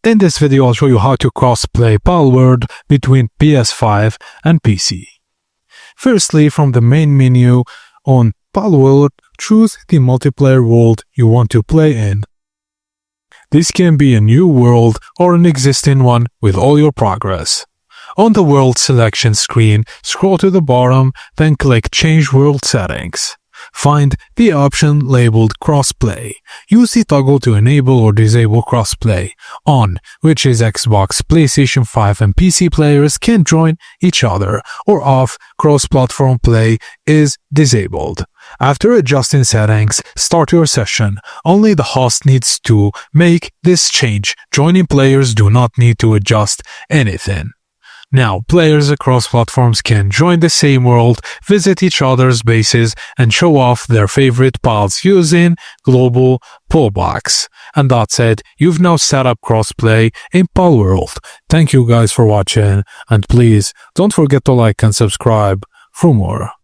In this video I'll show you how to crossplay Palworld between PS5 and PC. Firstly, from the main menu on Palworld, choose the multiplayer world you want to play in. This can be a new world or an existing one with all your progress. On the world selection screen, scroll to the bottom, then click Change World Settings. Find the option labeled Crossplay. Use the toggle to enable or disable crossplay. On, which is Xbox, PlayStation 5 and PC players can join each other, or off, cross-platform play is disabled. After adjusting settings, start your session. Only the host needs to make this change. Joining players do not need to adjust anything. Now, players across platforms can join the same world, visit each other's bases, and show off their favorite pals using global pull box. And that's it. You've now set up crossplay in Palworld. Thank you guys for watching, and please don't forget to like and subscribe for more.